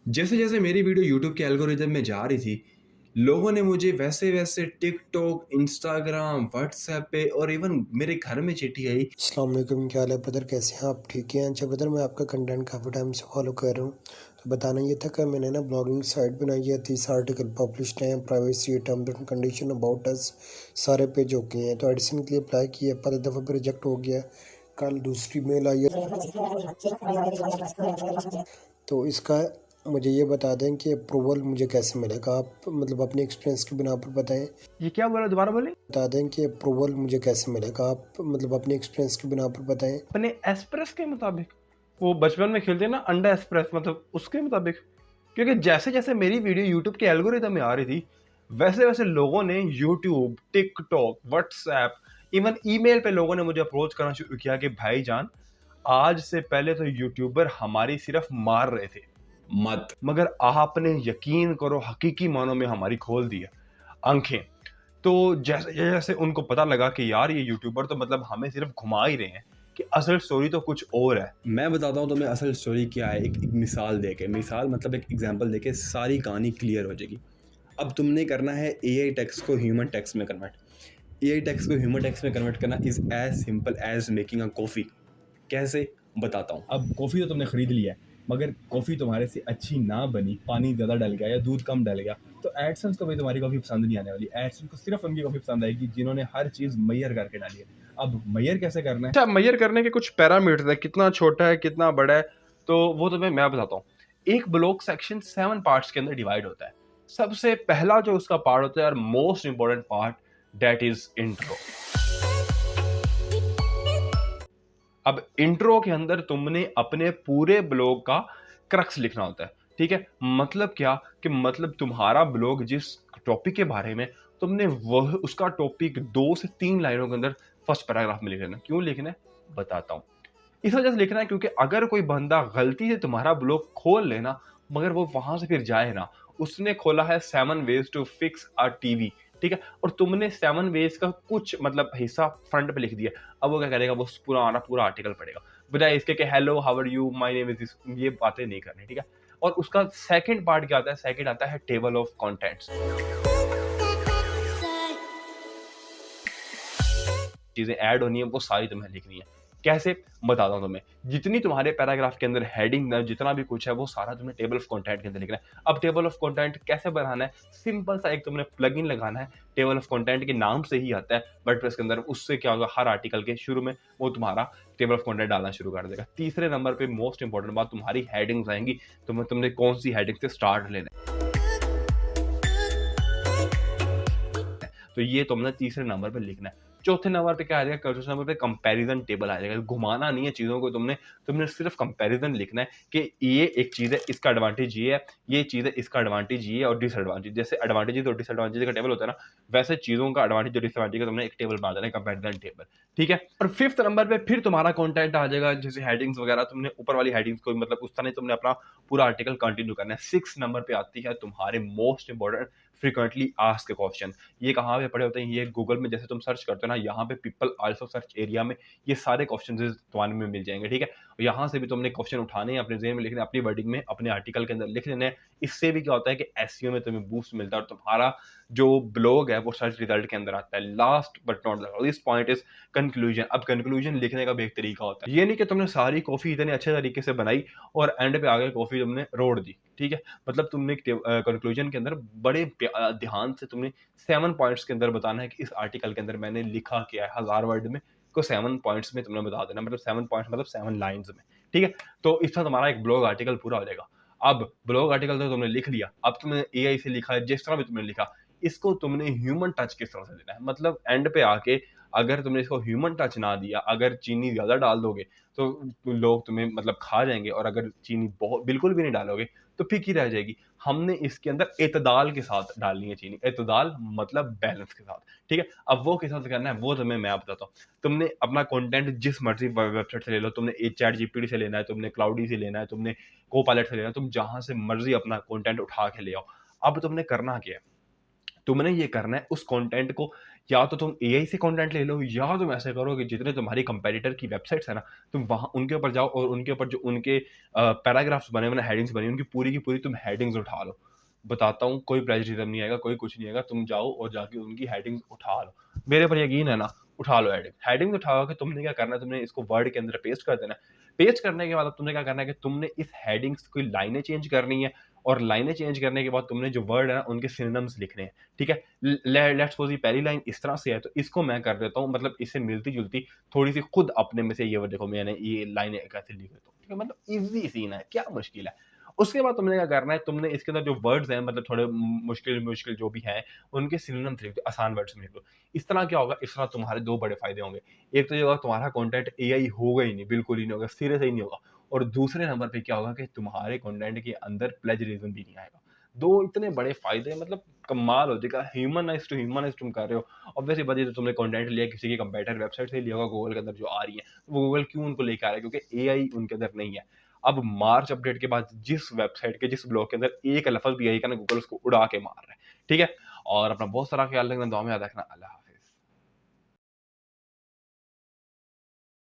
जैसे जैसे मेरी वीडियो यूट्यूब के एल्गोरिदम में जा रही थी, लोगों ने मुझे वैसे वैसे टिकटॉक, इंस्टाग्राम, व्हाट्सएप पे और इवन मेरे घर में चिट्ठी आई। अस्सलाम वालेकुम, क्या हाल है ब्रदर? कैसे हैं आप? ठीक हैं? अच्छा ब्रदर, मैं आपका कंटेंट काफ़ी टाइम से फॉलो कर रहा हूँ। तो बताना ये था कि मैंने ना ब्लॉगिंग साइट बनाई है, 30 आर्टिकल पब्लिश्ड हैं, privacy terms and condition about us सारे पेज हो गए हैं। तो एडिशन के लिए अप्लाई किया, पहले दफ़ा पे रिजेक्ट हो गया। कल दूसरी मेल आई है, तो इसका मुझे ये बता दें कि अप्रूवल मुझे कैसे मिलेगा? आप मतलब अपने एक्सपीरियंस की बिना पर बताएं। ये क्या बोला, दोबारा बोले? बता दें कि अप्रूवल मुझे कैसे मिलेगा? आप मतलब अपने एक्सपीरियंस की बिना पर बताएं। अपने एस्प्रेस के मुताबिक, वो बचपन में खेलते हैं ना अंडा एस्प्रेस, मतलब उसके मुताबिक। क्योंकि जैसे जैसे मेरी वीडियो यूट्यूब के एल्गोरिदम में आ रही थी, वैसे वैसे लोगों ने YouTube, TikTok, WhatsApp, even email पे लोगों ने मुझे अप्रोच करना शुरू किया कि भाईजान, आज से पहले तो यूट्यूबर हमारी सिर्फ मार रहे थे, मत। मगर आपने यकीन करो हकीकी मानों में हमारी खोल दी है आंखें। तो जैसे जैसे उनको पता लगा कि यार ये यूट्यूबर तो मतलब हमें सिर्फ घुमा ही रहे हैं, कि असल स्टोरी तो कुछ और है। मैं बताता हूँ तुम्हें असल स्टोरी क्या है। एक मिसाल देके, मिसाल मतलब एक एग्जांपल देके सारी कहानी क्लियर हो जाएगी। अब तुमने करना है एआई टेक्स्ट को ह्यूमन टेक्स्ट में कन्वर्ट। एआई टेक्स्ट को ह्यूमन टेक्स्ट में कन्वर्ट करना is as simple as making a coffee. कैसे, बताता हूँ। अब कॉफ़ी तो तुमने ख़रीद लिया है, मगर कॉफ़ी तुम्हारे से अच्छी ना बनी, पानी ज़्यादा डल गया या दूध कम डल गया, तो एडसन्स को भी तुम्हारी कॉफ़ी पसंद नहीं आने वाली। एडसन्स को सिर्फ उनकी कॉफ़ी पसंद आएगी जिन्होंने हर चीज़ मैयर करके डाली है। अब मैयर कैसे करना है? अच्छा, मेजर करने के कुछ पैरामीटर्स है, कितना छोटा है, कितना बड़ा है, तो वो तुम्हें मैं बताता हूँ। एक ब्लॉग सेक्शन 7 पार्ट्स के अंदर डिवाइड होता है। सबसे पहला जो उसका पार्ट होता है और most important part, that is intro. अब इंट्रो के अंदर तुमने अपने पूरे ब्लॉग का क्रक्स लिखना होता है। ठीक है, मतलब क्या, कि मतलब तुम्हारा ब्लॉग जिस टॉपिक के बारे में, तुमने वह उसका टॉपिक 2 से 3 लाइनों के अंदर फर्स्ट पैराग्राफ में लिख लेना। क्यों लिखना है, बताता हूँ। इस वजह से लिखना है क्योंकि अगर कोई बंदा गलती से तुम्हारा ब्लॉग खोल लेना, मगर वो वहां से फिर जाए ना, उसने खोला है 7 ways to fix a TV, ठीक है, और तुमने 7 वेज का कुछ मतलब हिस्सा फ्रंट पे लिख दिया, अब वो क्या करेगा, वो पूरा आर्टिकल पढ़ेगा, बजाय इसके कि hello how are you my name is this, ये बातें नहीं करनी। ठीक है, और उसका सेकंड पार्ट क्या आता है, सेकंड आता है टेबल ऑफ कंटेंट्स। चीजें ऐड होनी है वो सारी तुम्हें लिखनी है। कैसे, बताता हूँ तुम्हें। जितनी तुम्हारे पैराग्राफ के अंदर हेडिंग है, जितना भी कुछ है, वो सारा तुम्हें टेबल ऑफ कंटेंट के अंदर लिखना है। अब टेबल ऑफ कंटेंट कैसे बनाना है, सिंपल सा एक तुमने प्लगइन लगाना है। टेबल ऑफ कंटेंट के नाम से ही आता है वर्डप्रेस के अंदर। उससे क्या होगा, हर आर्टिकल के शुरू में वो तुम्हारा टेबल ऑफ कंटेंट डालना शुरू कर देगा। तीसरे नंबर पे मोस्ट इंपॉर्टेंट बात, तुम्हारी हेडिंग्स आएंगी। तुमने कौन सी हेडिंग से स्टार्ट लेना है, तो ये तुमने तीसरे नंबर पे लिखना है। चौथे नंबर पे क्या आ जाएगा, चौथे नंबर पे कंपैरिजन टेबल आ जाएगा। घुमाना नहीं है चीज़ों को, तुमने सिर्फ कंपैरिजन लिखना है कि ये एक चीज़ है, इसका एडवांटेज ये है, ये चीज़ है, इसका एडवांटेज ये है, और डिसएडवांटेज। जैसे एडवांटेज और डिसएडवांटेज का टेबल होता है ना, वैसे चीज़ों का एडवांटेज और डिसएडवांटेज का तुमने एक टेबल बना देना है, कंपैरिजन टेबल। ठीक है, और फिफ्थ नंबर पे फिर तुम्हारा कंटेंट आ जाएगा, जैसे हेडिंग्स वगैरह, तुमने ऊपर वाली हेडिंग्स को मतलब उस तरह तुमने अपना पूरा आर्टिकल कंटिन्यू करना है। सिक्स नंबर पे आती है तुम्हारे most important frequently asked question. ये कहाँ पे पड़े होते हैं, ये गूगल में जैसे तुम सर्च करते हो ना, यहाँ पे पीपल आल्सो सर्च एरिया में ये सारे क्वेश्चन तुम्हारे में मिल जाएंगे। ठीक है, यहाँ से भी तुमने क्वेश्चन उठाने हैं, अपने जेहन में लिखने, अपनी वर्डिंग में, अपने आर्टिकल के अंदर लिख लेने हैं। इससे भी क्या होता है कि एसईओ में तुम्हें बूस्ट मिलता है और तुम्हारा जो ब्लॉग है वो सर्च रिजल्ट के अंदर आता है। Last but not the least point is conclusion. अब कंक्लूजन लिखने का भी एक तरीका होता है। ये नहीं कि तुमने सारी कॉफी इतने अच्छे तरीके से बनाई और एंड पे आगे कॉफी तुमने रोड़ दी। ठीक है, मतलब तुमने कंक्लूजन के अंदर बड़े ध्यान से तुमने 7 पॉइंट्स के अंदर बताना है कि इस आर्टिकल के अंदर मैंने लिखा क्या है, 1000 वर्ड में को 7 पॉइंट्स में तुमने बता देना, मतलब 7 पॉइंट्स मतलब 7 लाइंस में। ठीक है, तो इसका तुम्हारा एक ब्लॉग आर्टिकल पूरा हो जाएगा। अब ब्लॉग आर्टिकल तो तुमने लिख लिया, अब तुमने एआई से लिखा है, जिस तरह भी तुमने लिखा, इसको तुमने ह्यूमन टच किस तरह से देना है। मतलब एंड पे आके अगर तुमने इसको ह्यूमन टच ना दिया, अगर चीनी ज़्यादा डाल दोगे तो लोग तुम्हें मतलब खा जाएंगे, और अगर चीनी बहुत बिल्कुल भी नहीं डालोगे तो फीकी रह जाएगी। हमने इसके अंदर एतदाल के साथ डालनी है चीनी, एतदाल मतलब बैलेंस के साथ। ठीक है, अब वो किस तरह से करना है वो तुम्हें मैं बताता हूँ। तुमने अपना कंटेंट जिस मर्जी वेबसाइट से ले लो, तुमने चैट जीपीटी से लेना है, तुमने क्लाउडी से लेना है, तुमने कोपायलट से लेना है, तुम जहां से मर्जी अपना कंटेंट उठा के ले आओ। अब तुमने करना क्या है, तुमने ये करना है उस कंटेंट को, या तो तुम एआई से कंटेंट ले लो, या तुम ऐसे करो कि जितने तुम्हारी कंपेटिटर की वेबसाइट्स है ना, तुम वहाँ उनके ऊपर जाओ और उनके ऊपर जो उनके पैराग्राफ्स बने बने हेडिंग्स बनी उनकी पूरी की पूरी तुम हेडिंग्स उठा लो। बताता हूँ, कोई प्लेजरिज्म नहीं आएगा, कोई कुछ नहीं आएगा, तुम जाओ और जाके उनकी हेडिंग्स उठा लो। मेरे पर यकीन है ना, उठा लो हेडिंग उठाओ कि तुमने क्या करना है, तुमने इसको वर्ड के अंदर पेस्ट कर देना है। पेस्ट करने के बाद अब तुमने क्या करना है कि तुमने इस हेडिंग्स की लाइनें चेंज करनी है, और लाइनें चेंज करने के बाद तुमने जो वर्ड है ना उनके सिनोनिम्स लिखने हैं, ठीक है। लेट्स सपोज ये पहली लाइन इस तरह से है, तो इसको मैं कर देता हूँ मतलब इससे मिलती जुलती थोड़ी सी खुद अपने में से, ये देखो मैंने ये लाइनें कैसे लिख देता हूँ, ठीक है। मतलब इजी सीन है, क्या मुश्किल है। उसके बाद तुमने क्या करना है, तुमने इसके अंदर जो वर्ड्स हैं मतलब थोड़े मुश्किल मुश्किल जो भी हैं, उनके सिनोनिम्स लिख दो, आसान वर्ड्स में लिख दो। इस तरह क्या होगा, इस तरह तुम्हारे दो बड़े फायदे होंगे। एक तो ये होगा तुम्हारा कंटेंट एआई होगा ही नहीं, बिल्कुल ही नहीं होगा, सिरे से ही नहीं होगा। और दूसरे नंबर पे क्या होगा कि तुम्हारे कंटेंट के अंदर प्लेजरिज्म भी नहीं आएगा। दो इतने बड़े फायदे, मतलब कमाल हो जाएगा। ह्यूमनाइज टू ह्यूमनाइज तुम कर रहे हो। ऑब्वियसली बात है, तो तुमने कंटेंट लिया किसी की कंपेटिटर वेबसाइट से लिया होगा, गूगल के अंदर जो आ रही है, वो गूगल क्यों उनको लेकर आ रहा है, क्योंकि एआई उनके अंदर नहीं है। अब मार्च अपडेट के बाद जिस वेबसाइट के जिस ब्लॉग के अंदर एक लफ्ज भी आई का ना, गूगल उसको उड़ा के मार रहा है, ठीक है। और अपना बहुत सारा ख्याल रखना, दुआ में याद रखना। अल्लाह।